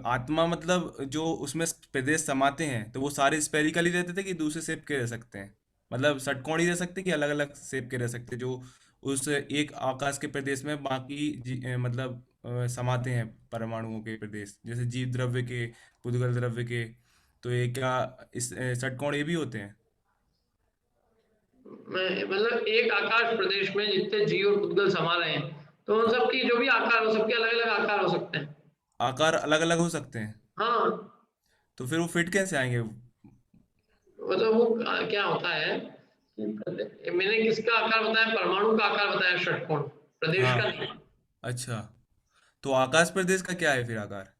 आत्मा मतलब जो उसमें प्रदेश समाते हैं, तो वो सारे स्पेरिकल ही रहते थे कि दूसरे शेप के रह सकते हैं? मतलब षटकोण ही रह सकते हैं कि अलग अलग शेप के रह सकते हैं, जो उस एक आकाश के प्रदेश में बाकी मतलब समाते हैं परमाणुओं के प्रदेश, जैसे जीव द्रव्य के, पुद्गल द्रव्य के, तो ये क्या इस षटकोण ये भी होते हैं? मतलब एक आकाश प्रदेश में जितने जीव और पुद्गल समा रहे हैं, तो उन सबकी जो भी आकार हो, सबके अलग अलग आकार हो सकते हैं। आकार अलग अलग हो सकते हैं? हाँ तो फिर वो फिट कैसे आएंगे? मतलब वो क्या होता है कि मैंने किसका आकार बताया, परमाणु का आकार बताया षटकोण, प्रदेश का हाँ। नहीं। अच्छा, तो आकाश प्रदेश का क्या है फिर आकार?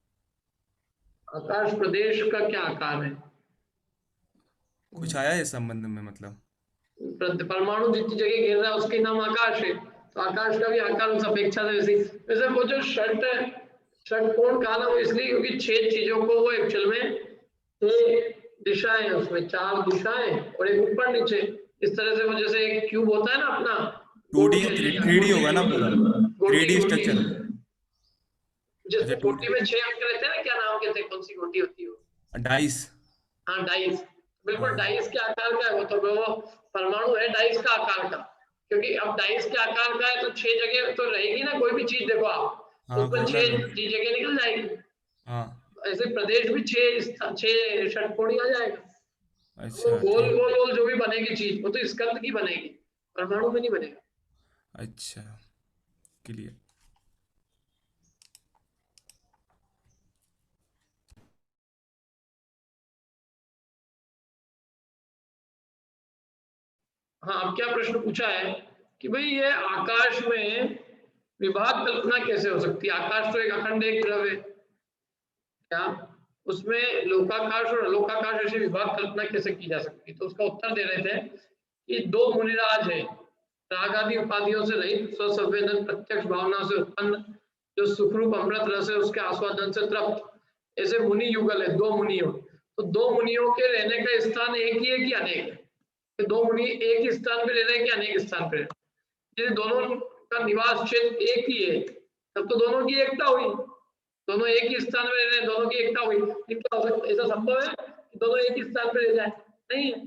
आकाश प्रदेश का क्या आकार है? कुछ आया है इस संबंध में मतलब? परमाणु जितनी जगह घेर रहा है उसके नाम आकाश है, तो आकाश का भी आकार उस अपेक्षा से वैसे वैसे वो जो षटकोण कहा ना, वो इसलिए क्योंकि 6 चीजों को वो एक्चुअल में 6 दिशाएं हैं, उसमें 4 दिशाएं और एक ऊपर नीचे, इस तरह से वो जैसे एक क्यूब होता है ना अपना, 2D गोल, 3D होगा ना पूरा? गोटी 3D गोटी, स्ट्रक्चर? अच्छा, जिसमें 2D गोटी में 6 अंक रहते हैं ना, क्या नाम कहते हैं, कौन सी गोटी होती है वो? डाइस। हाँ डाइस, बिल्कुल हाँ डाइस के आकार का है वो, तो वो परमाणु है डाइस का आकार का, क्योंकि अब डाइस के आकार का है तो 6 जगह तो रहेगी ना, कोई भी चीज देखो आप, हाँ, उसमें घूमना 6 तो। जगह निकल जाएगी। हाँ। ऐसे प्रदेश भी 6 षटकोणी आ जाएगा, तो अच्छा गोल ठीक। गोल गोल जो भी बनेगी चीज वो तो स्कंद की बनेगी, परमाणु में नहीं बनेगा। अच्छा, क्लियर। हाँ अब क्या प्रश्न पूछा है कि भाई ये आकाश में विभाग कल्पना कैसे हो सकती है? आकाश तो एक अखंड एक द्रव्य है, क्या उसमें लोकाकाश और अलोकाकाश ऐसी विभाग कल्पना कैसे की जा सकती है? तो उसका उत्तर दे रहे थे कि 2 मुनिराज है, राग आदि उपाधियों से रहित, स्वसंवेदन प्रत्यक्ष भावना से उत्पन्न, जो सुखरूप अमृत रस है उसके आस्वादन से तृप्त, ऐसे मुनि युगल है 2 मुनियों। तो 2 मुनियों के रहने का स्थान एक ही है कि अनेक है? तो 2 मुनि एक ही स्थान पे रह रहे हैं कि अनेक स्थान पे रह रहे हैं? यदि दोनों का निवास क्षेत्र एक ही है तब तो दोनों की एकता हुई, दोनों एक ही स्थान में रह रहे हैं, दोनों की एकता हुई, लेकिन क्या हो सकता, ऐसा संभव है कि दोनों एक ही स्थान पे रह जाए? नहीं है,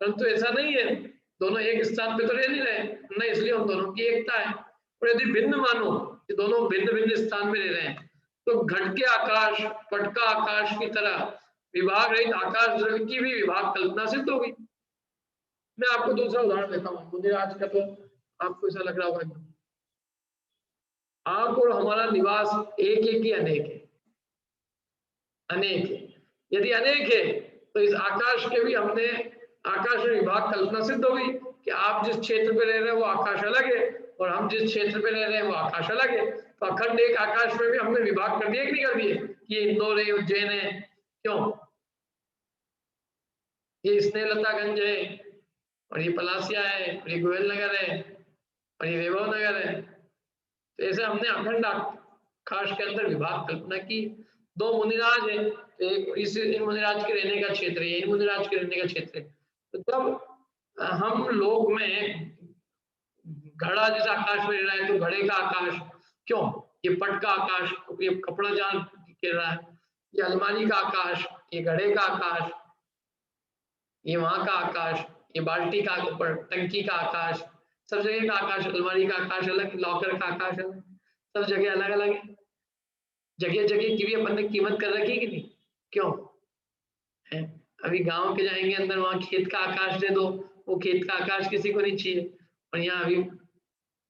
परंतु ऐसा नहीं है, दोनों एक स्थान पे तो रह नहीं रहे नहीं, इसलिए उन दोनों की एकता है। और यदि भिन्न मानो कि दोनों भिन्न भिन्न स्थान में रह रहे हैं, तो घट के आकाश, पट का आकाश की तरह विभाग रहित आकाश द्रव्य की भी विभाग कल्पना सिद्ध होगी। मैं आपको दूसरा उदाहरण देता हूँ, मुनिराज का तो आपको ऐसा लग रहा होगा आप और हमारा निवास एक है कि अनेक है? अनेक है। यदि अनेक है तो इस आकाश के भी हमने आकाश में विभाग कल्पना सिद्ध हो गई कि आप जिस क्षेत्र पे रह रहे हैं वो आकाश अलग है और हम जिस क्षेत्र पे रह रहे हैं वो आकाश अलग है। तो अखंड एक आकाश में भी हमने विभाग कर दिए कि नहीं कर दिए कि ये इंदौर है, उज्जैन है, क्यों? ये स्नेहलतागंज है और ये पलासिया है और ये गोयल नगर है और ये वैभव नगर है। तो ऐसे हमने अखंड आकाश के अंदर विभाग कल्पना की। दो मुनिराज है तो एक इन मुनिराज के रहने का क्षेत्र है, इन मुनिराज के रहने का क्षेत्र है। तो जब हम लोग में घड़ा जिस आकाश में रह रहा है तो घड़े का आकाश क्यों? ये पट का आकाश, ये कपड़ा जहां गिर रहा है, ये अलमारी का आकाश, ये घड़े का आकाश, ये वहां का आकाश, ये बाल्टी का ऊपर टंकी का आकाश, सब जगह का आकाश, अलमारी का आकाश अलग, लॉकर का आकाश अलग, सब जगह अलग अलग है। जगह जगह की भी अपन ने कीमत कर रखी कि नहीं? क्यों है? अभी गांव के जाएंगे अंदर, वहां खेत का आकाश दे दो, वो खेत का आकाश किसी को नहीं चाहिए, और यहाँ अभी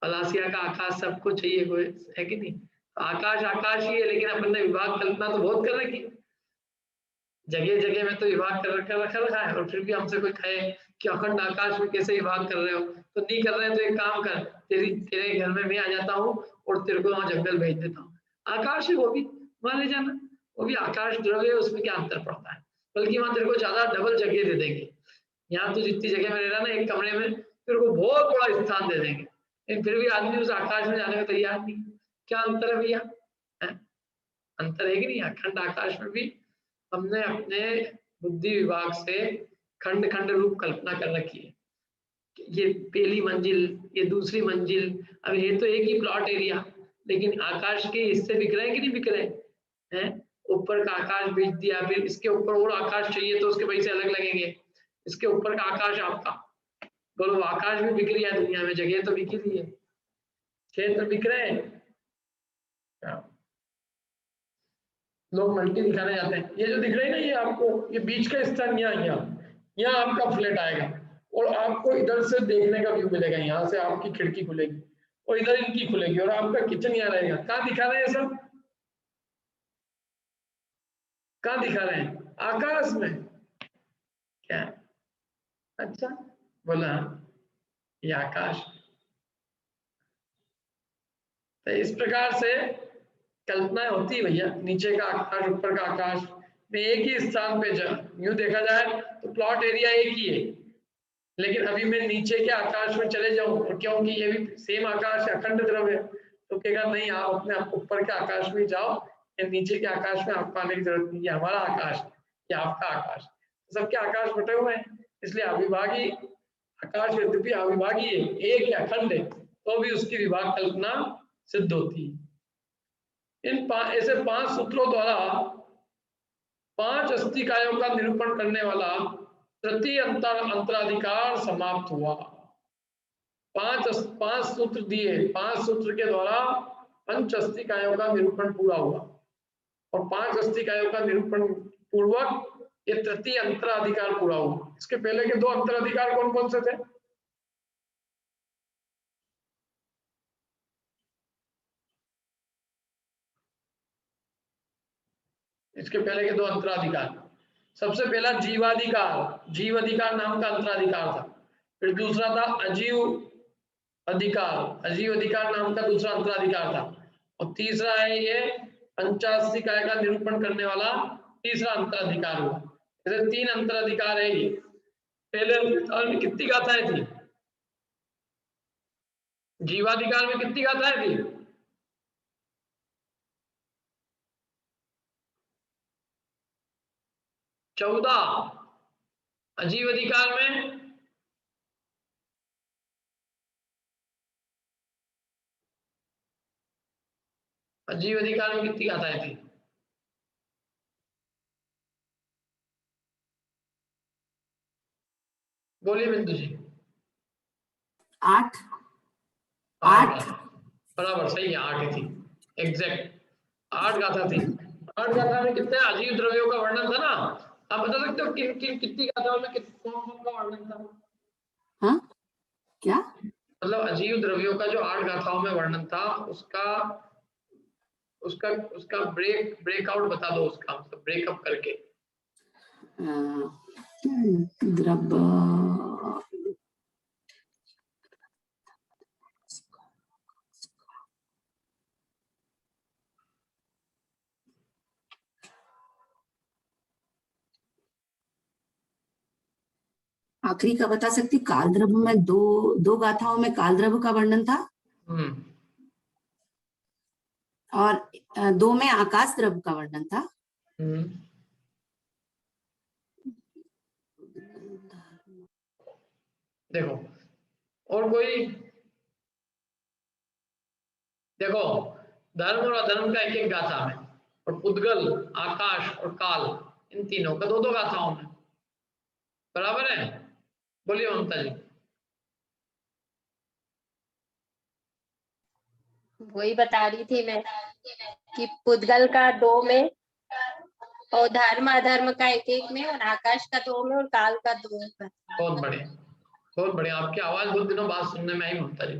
पलासिया का आकाश सबको चाहिए, कोई है कि नहीं? आकाश आकाश ही है, लेकिन अपन ने विभाग कल्पना तो बहुत कर रखी है, जगह जगह में तो विभाग कर रखा है, और फिर भी हमसे कोई कहे कि अखंड आकाश में कैसे विभाग कर रहे हो? तो नहीं कर रहे हैं तो एक काम कर, तेरे घर में मैं आ जाता हूँ और तेरे को वहां जंगल भेज देता हूँ। आकाश है वो भी, वहां ले जाना, वो भी आकाश द्रव्य है, उसमें क्या अंतर पड़ता है? बल्कि वहां तेरे को ज्यादा डबल जगह दे देंगे। यहाँ तो जितनी जगह में रह रहा ना एक कमरे में, तेरे को बहुत बड़ा स्थान दे देंगे, लेकिन फिर भी आदमी उस आकाश में जाने को तैयार नहीं। क्या अंतर है भैया? अंतर है कि नहीं? अखंड आकाश में भी हमने अपने बुद्धि विभाग से खंड खंड रूप कल्पना कर रखी है। ये पहली मंजिल, ये दूसरी मंजिल, अब ये तो एक ही प्लॉट एरिया, लेकिन आकाश के हिस्से बिक रहे हैं कि नहीं बिक रहे हैं? ऊपर का आकाश बेच दिया, फिर इसके ऊपर और आकाश चाहिए तो उसके पैसे अलग लगेंगे। इसके ऊपर का आकाश आपका, बोलो आकाश भी बिक रही है दुनिया में, जगह तो बिक रही है, क्षेत्र बिक रहे हैं। लोग मल्टी दिखाने जाते हैं। ये जो दिख रही है ना, ये आपको ये बीच का स्थान, यहाँ आपका फ्लैट आएगा और आपको इधर से देखने का व्यू मिलेगा। यहाँ से आपकी खिड़की खुलेगी और इधर इनकी खुलेगी और आपका किचन यहाँ रहेगा। कहाँ दिखा रहे हैं सब? कहाँ दिखा रहे हैं? आकाश में। क्या? अच्छा बोला, ये आकाश। तो इस प्रकार से कल्पनाएं होती है भैया, नीचे का आकाश, ऊपर का आकाश में एक ही स्थान पे यूं देखा जाए तो प्लॉट एरिया एक ही है, लेकिन अभी मैं नीचे के आकाश में चले जाऊं, और क्योंकि ये भी सेम आकाश है, अखंड द्रव्य है, तो कहेगा नहीं आप अपने ऊपर के आकाश में जाओ, या नीचे के आकाश में आपको आने की जरूरत नहीं, ये हमारा आकाश, ये आपका आकाश। सबके आकाश बटे हुए हैं, इसलिए अविभागी आकाश यद्यपि अविभागी है, एक है, अखंड है, तो भी उसकी विभाग कल्पना सिद्ध होती है। इन ऐसे 5 सूत्रों द्वारा 5 अस्तिकायों का निरूपण करने वाला तृतीय अंतराधिकार समाप्त हुआ। 5 सूत्र दिए, 5 सूत्र के द्वारा पंच अस्तिकायों का निरूपण पूरा हुआ, और 5 अस्तिकायों का निरूपण पूर्वक ये तृतीय अंतराधिकार पूरा हुआ। इसके पहले के 2 अंतराधिकार कौन कौन से थे? इसके पहले के 2 अंतराधिकार, सबसे पहला जीवाधिकार, जीव अधिकार नाम का अंतराधिकार था। फिर दूसरा था अजीव अधिकार, अजीव अधिकार नाम का दूसरा अंतराधिकार था। और तीसरा है ये पंचास्तिकाय का निरूपण करने वाला तीसरा अंतराधिकार हुआ। ऐसे 3 अंतराधिकार है ये। पहले अंतराधिकार में कितनी गाथाएं थी? जीवाधिकार में कितनी गाथाएं थी? 14। अजीव अधिकार में अजीव अधिकार में कितनी गाथाएं थी? बोलिए बिंदु जी। 8 बराबर सही है, 8 थी, एग्जैक्ट 8 गाथा थी। 8 गाथा में कितने अजीव द्रव्यों का वर्णन था ना? आप बता सकते हो किन किन कितनी गाथाओं में कौन कौन का वर्णन था? हाँ क्या? मतलब अजीव द्रव्यों का जो 8 गाथाओं में वर्णन था उसका उसका उसका ब्रेकआउट बता दो, उसका मतलब ब्रेकअप करके। द्रव्य आखिरी का बता सकती। काल द्रव्य में दो गाथाओं में काल द्रव्य का वर्णन था और 2 में आकाश द्रव्य का वर्णन था। देखो और कोई, देखो धर्म और अधर्म का एक गाथा में, और पुद्गल, आकाश और काल, इन तीनों का 2 गाथाओं में, बराबर है। बोलिए ममता जी। वही बता रही थी मैं कि पुद्गल का 2 में और धर्म अधर्म का 1 में और आकाश का 2 में और काल का 2 में। बहुत बढ़िया, बहुत बढ़िया। आपकी आवाज बहुत दिनों बाद सुनने में आई ममता जी।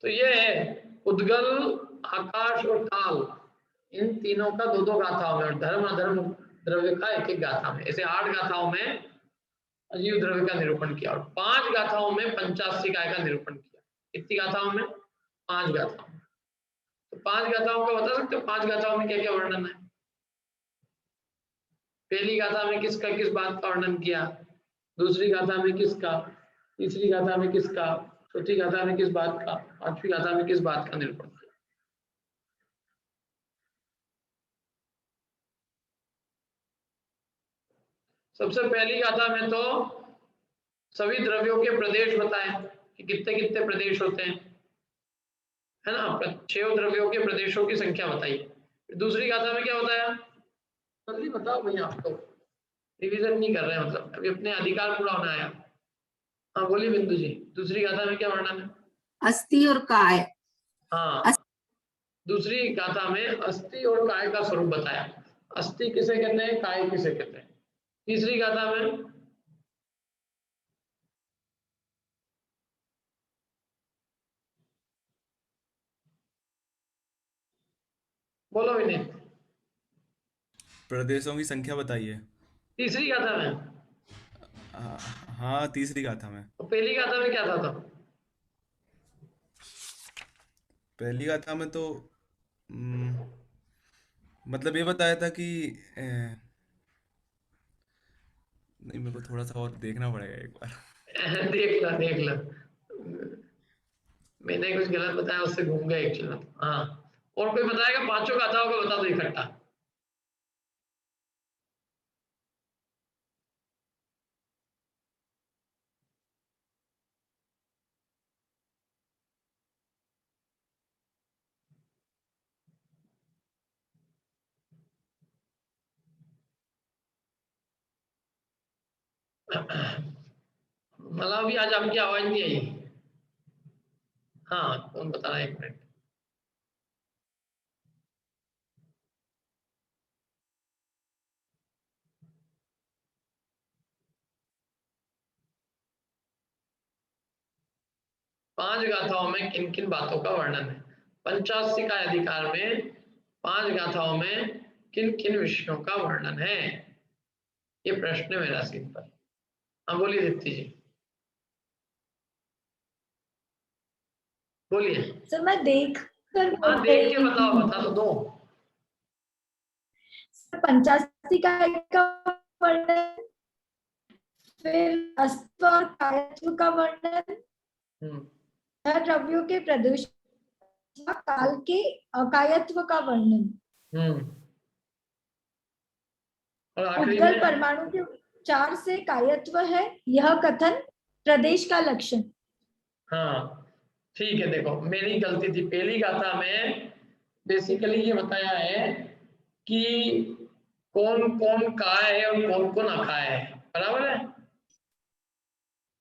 तो ये है पुद्गल, आकाश और काल, इन तीनों का 2 गाथाओं में, और धर्म अधर्म द्रव्य का 1 गाथा में, ऐसे 8 गाथाओं में अजीव द्रव्य का निरूपण किया, और 5 गाथाओं में पंचास्तिकाय का निरूपण किया। कितनी गाथाओं में? 5 गाथाओं में। तो 5 गाथाओं का बता सकते हो 5 गाथाओं में क्या क्या वर्णन है? पहली गाथा में किसका किस बात का वर्णन किया, दूसरी गाथा में किसका, तीसरी गाथा में किसका, चौथी गाथा में किस बात का, पांचवी गाथा में किस बात का निरूपण किया? सबसे पहली गाथा में तो सभी द्रव्यों के प्रदेश बताए कि कितने कितने प्रदेश होते हैं, है ना। 6 द्रव्यों के प्रदेशों की संख्या बताई। दूसरी गाथा में क्या बताया, जल्दी बताओ भैया, आप तो रिवीजन नहीं कर रहे हैं, मतलब अभी अपने अधिकार पूरा होना आया। हाँ बोलिए बिंदु जी, दूसरी गाथा में क्या वर्णन है? अस्थि और काय। हाँ, दूसरी गाथा में अस्थि और काय का स्वरूप बताया। अस्थि किसे कहते हैं, काय किसे कहते हैं। तीसरी गाथा में बोलो विनीत, प्रदेशों की संख्या बताइए। तीसरी गाथा में। हाँ, तीसरी गाथा में। तो पहली गाथा में क्या था तब? पहली गाथा में तो मतलब ये बताया था कि नहीं, मेरे को थोड़ा सा और देखना पड़ेगा एक बार। देख लो मैंने कुछ गलत बताया, उससे घूम गया एक्चुअली। हाँ, और कोई बताएगा? 5 गाथाओं का बता दो इकट्ठा। मतलब अभी आज आपकी आवाज नहीं आई। हाँ, कौन बता रहा है? 1 मिनट। पांच गाथाओं में किन किन बातों का वर्णन है? पंचास्ति का अधिकार में 5 गाथाओं में किन किन विषयों का वर्णन है, ये प्रश्न है मेरा सिंपल। हाँ बोलिए दीप्ति जी, बोलिए। सर मैं देख कर हाँ देख के बताओ, बता तो दो। पंचास्ति का वर्णन, फिर अस्तित्व और कायत्व का वर्णन, द्रव्यों के प्रदूष काल के अकायत्व का वर्णन, और आखिरी पुद्गल में परमाणु के 4 से कायत्व है यह कथन प्रदेश का लक्षण। हाँ ठीक है, देखो मेरी गलती थी। पहली गाथा में बेसिकली ये बताया है कि कौन कौन काय है और कौन कौन अकाय है, बराबर है।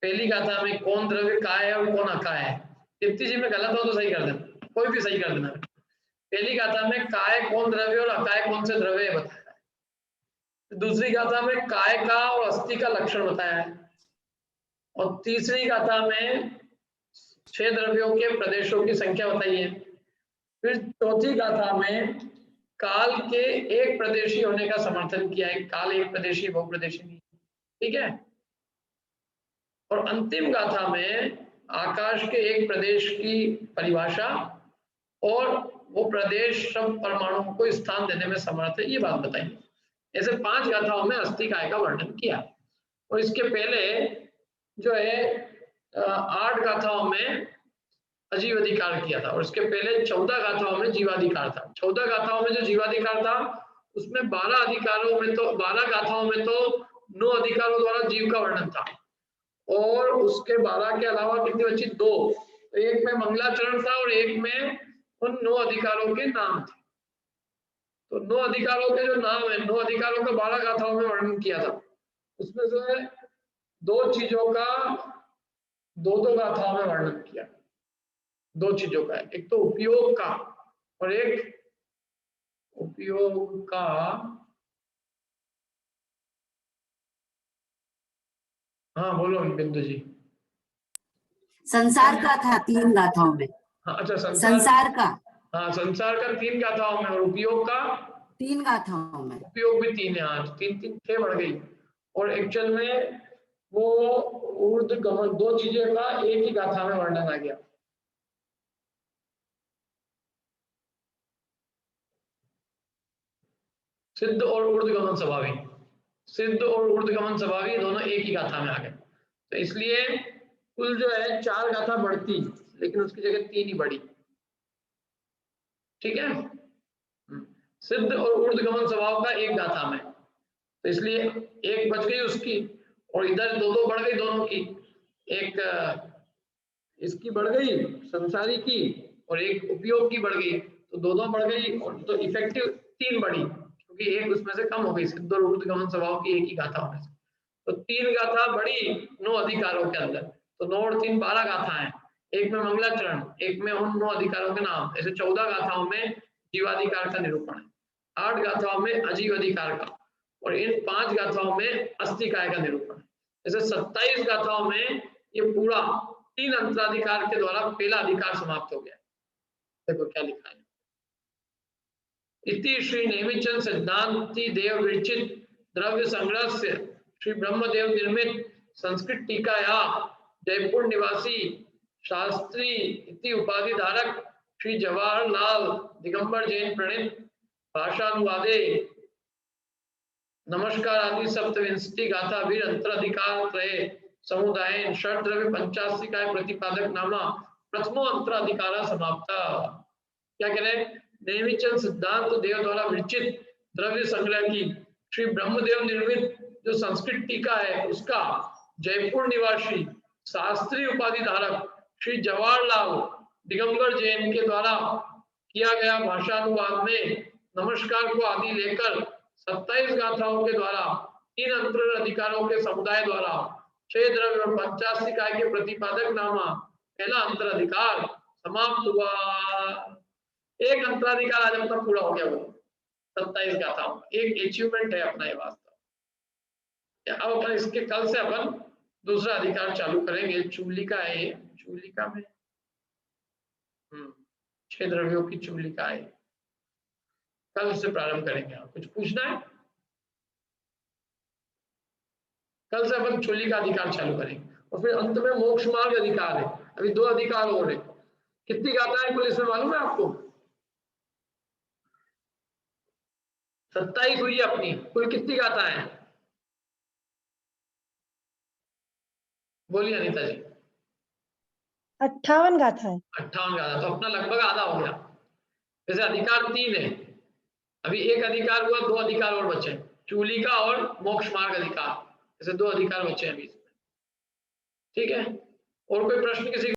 पहली गाथा में कौन द्रव्य काय है और कौन अकाय है। दीप्ति जी में गलत हो तो सही कर देना, कोई भी सही कर देना। पहली गाथा में काय कौन द्रव्य और अकाय कौन से द्रव्य बताया है। दूसरी गाथा में काय का और अस्थि का लक्षण बताया है, और तीसरी गाथा में 6 द्रव्यों के प्रदेशों की संख्या बताइए। फिर चौथी गाथा में काल के एक प्रदेशी होने का समर्थन किया है, काल एक प्रदेशी बहुप्रदेशी नहीं, ठीक है। और अंतिम गाथा में आकाश के एक प्रदेश की परिभाषा और वो प्रदेश सब परमाणुओं को स्थान देने में समर्थ है, ये बात बताई। ऐसे 5 गाथाओं में अस्थि काय का वर्णन किया। और इसके पहले जो है 8 गाथाओं में अजीवाधिकार किया था और इसके पहले 14 गाथाओं में जीवाधिकार था। 14 गाथाओं में जो जीवाधिकार था उसमें 12 गाथाओं में तो 9 अधिकारों द्वारा जीव का वर्णन था और उसके 12 के अलावा कितनी बची? 2। तो एक में मंगलाचरण था और एक में उन 9 अधिकारों के नाम थे। तो 9 अधिकारों के जो नाम है, 9 अधिकारों का 12 गाथाओं में वर्णन किया था। उसमें जो है 2 चीजों का 2-2 गाथाओं में वर्णन किया। 2 चीजों का, एक तो उपयोग का और एक उपयोग का हाँ बोलो बिंदु जी। संसार का था 3 गाथाओं में। हाँ अच्छा, संसार का, हाँ संसार का 3 गाथाओं में और उपयोग का 3 गाथाओं में। उपयोग भी 3 है। आज 3 6 बढ़ गई। और एक्चुअल में वो ऊर्ध्व गमन 2 चीजें का एक ही गाथा में वर्णन आ गया। सिद्ध और ऊर्ध्वगमन स्वभावी, सिद्ध और ऊर्ध्वगमन स्वभावी दोनों एक ही गाथा में आ गए। तो इसलिए कुल जो है 4 गाथा बढ़ती, लेकिन उसकी जगह 3 ही बढ़ी, ठीक है। सिद्ध और ऊर्ध्वगमन स्वभाव का एक गाथा में, तो इसलिए एक बच गई उसकी और इधर 2-2 बढ़ गई दोनों की। एक इसकी बढ़ गई संसारी की और एक उपयोग की बढ़ गई, तो 2-2 बढ़ गई और तो इफेक्टिव 3 बढ़ी क्योंकि एक उसमें से कम हो गई, सिद्ध और ऊर्ध्वगमन स्वभाव की एक ही गाथा में से। तो 3 गाथा बढ़ी 9 अधिकारों के अंदर, तो 9 और 3 12 गाथा है। एक में मंगलाचरण, एक में उन 9 अधिकारों के नाम। ऐसे 14 गाथाओं में जीवाधिकार का निरूपण है, 8 गाथाओं में अजीव अधिकार का और इन 5 गाथाओं में अस्थि काय का निरूपण है। ऐसे 27 गाथाओं में ये पूरा 3 अंतराधिकार के द्वारा पहला अधिकार समाप्त हो गया। देखो क्या लिखा है, इति श्री नेमिचंद सिद्धांति देव विरचित द्रव्य संग्रह से श्री ब्रह्मदेव निर्मित संस्कृत टीकाया जयपुर निवासी शास्त्री इति उपाधि धारक श्री जवाहरलाल दिगंबर जैन प्रणीत भाषानुवादे नमस्कार आदि सप्तविंशति गाथा वीर अंतराधिकार त्रय समुदाय षड द्रव्य 85 का प्रतिपादक नामा प्रथमो अंतराधिकार समाप्त। क्या कह रहे? नेमिचंद सिद्धांत देव द्वारा विरचित द्रव्य संग्रह की श्री ब्रह्मदेव निर्मित जो संस्कृत टीका है उसका जयपुर निवासी शास्त्री उपाधि धारक श्री जवाहरलाल दिगंबर जैन के द्वारा किया गया भाषानुवाद में नमस्कार को आदि लेकर 27 गाथाओं के द्वारा 3 अंतर अधिकारों के समुदाय द्वारा 6 द्रव्य और 85 काय के प्रतिपादक नामा पहला अंतर अधिकार समाप्त हुआ। एक अंतराधिकार आज अपना पूरा हो गया, वो 27 गाथाओं का एक अचीवमेंट है अपना ये वास्तव। अब अपन इसके कल से अपन दूसरा अधिकार चालू करेंगे। चूलिका है, चूलिका में 6 द्रव्यों की चूलिका है, कल से प्रारंभ करेंगे। आप कुछ पूछना है? कल से अपन चूलिका अधिकार चालू करेंगे और फिर अंत में मोक्ष मार्ग अधिकार है। अभी 2 अधिकार हो रहे। कितनी गाथा है कुल इसमें मालूम है आपको? 27 हुई अपनी, कुल कितनी गाथा है? बोलिए अनिता जी। 58 गाथा है। 58 गाथा, तो अपना लगभग आधा हो गया। जैसे अधिकार 3 है, अभी एक अधिकार हुआ, 2 अधिकार और बचे, चूलिका और मोक्ष मार्ग अधिकार, ऐसे 2 अधिकार बचे हैं अभी। ठीक है, और कोई प्रश्न किसी